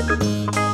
Thank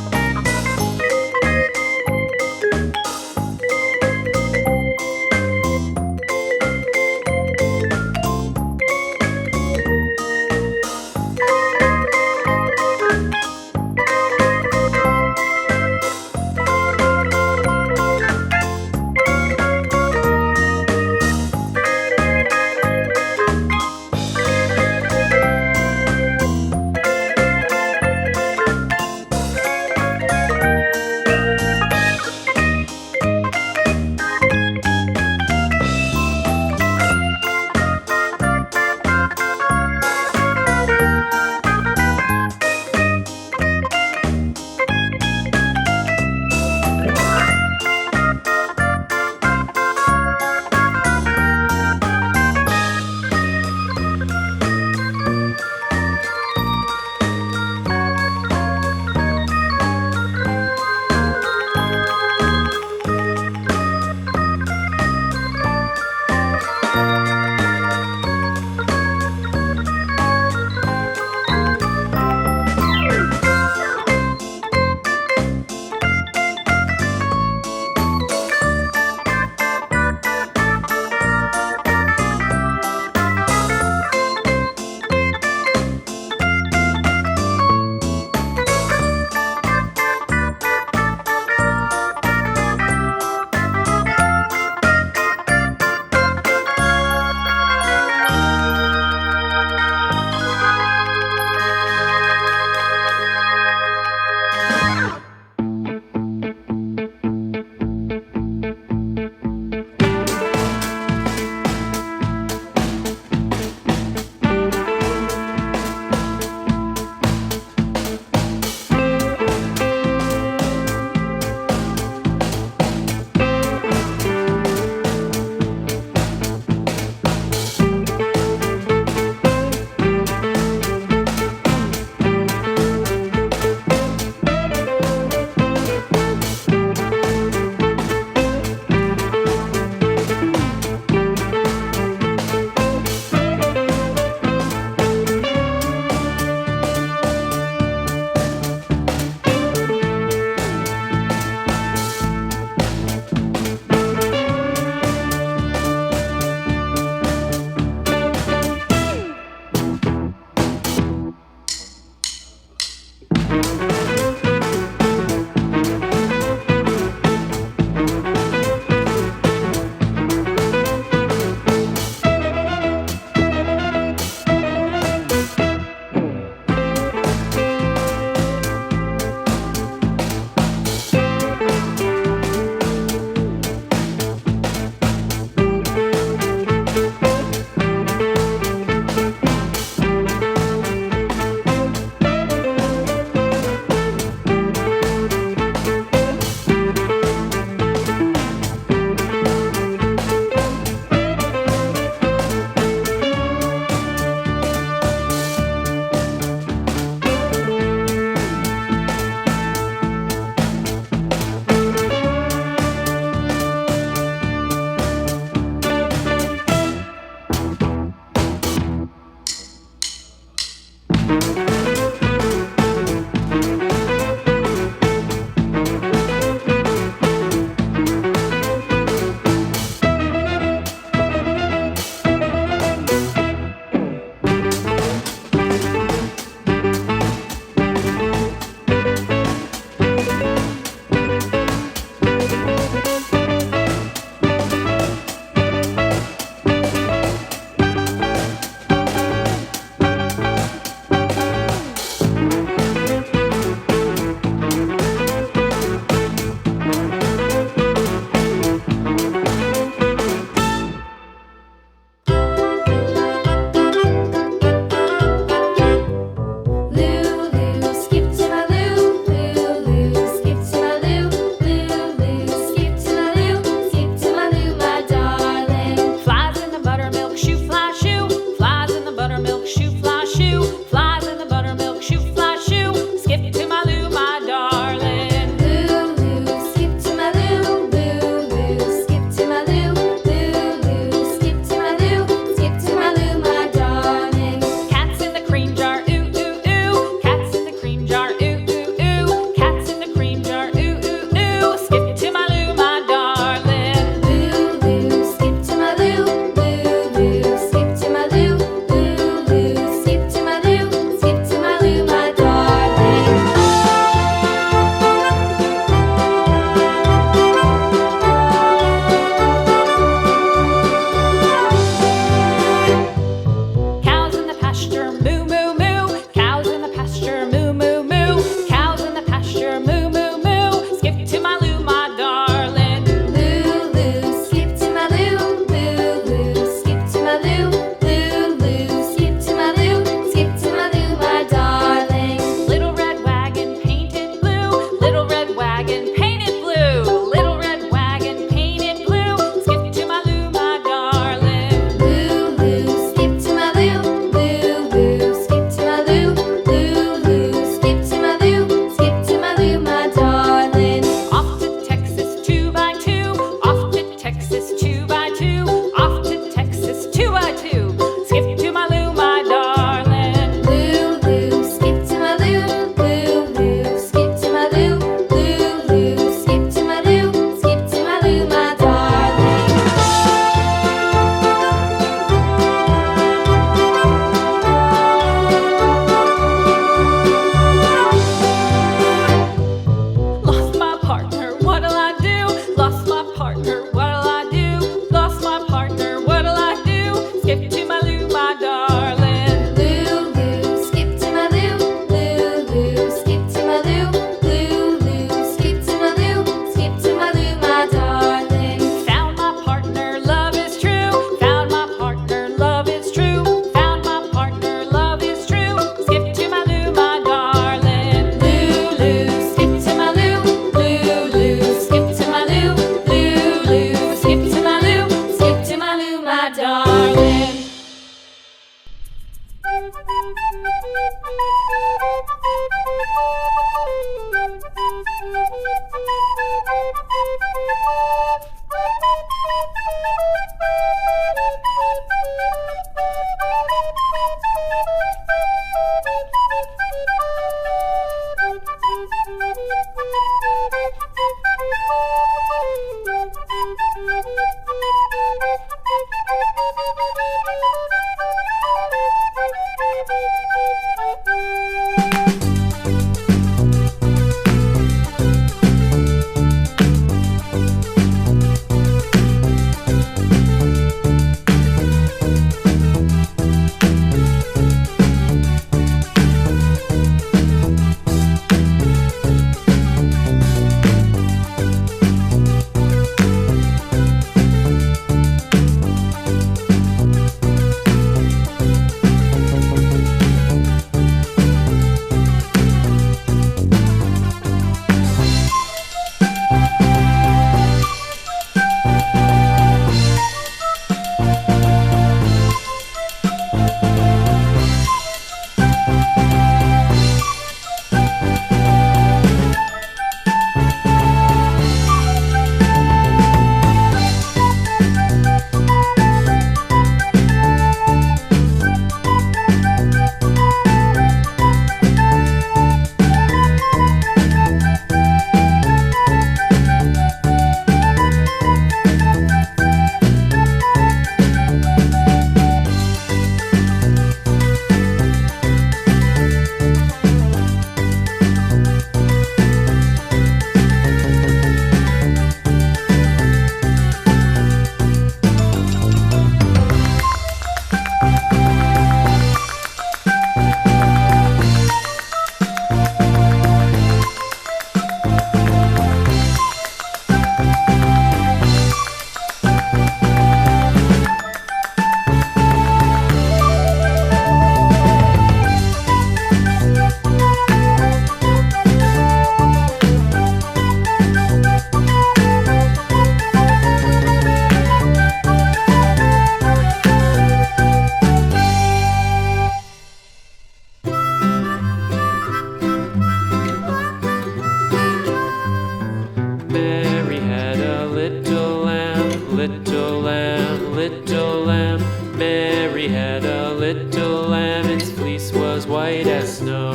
Little lamb, little lamb. Mary had a little lamb, its fleece was white as snow.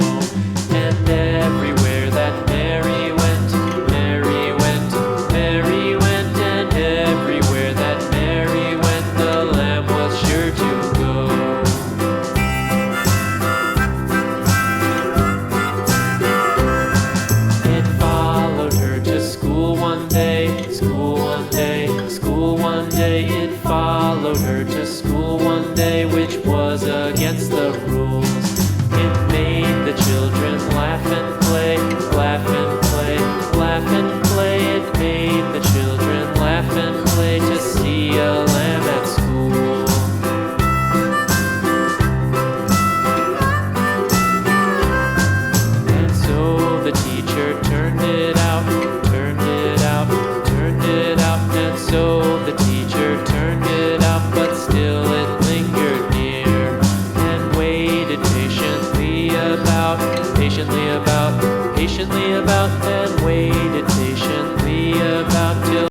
And everywhere that Mary went, Mary went, Mary went. And everywhere that Mary went, the lamb was sure to go. It followed her to school one day, school one day, school one day. It followed her to school one day, which was against the rules. It made the children laugh and play, laugh and play, laugh and play. It made the children laugh and play to see a lamb at school. And so the teacher turned it out, turned it out, turned it out. And so the teacher turned it out, but still it lingered near, and waited patiently about, patiently about, patiently about, and waited patiently about till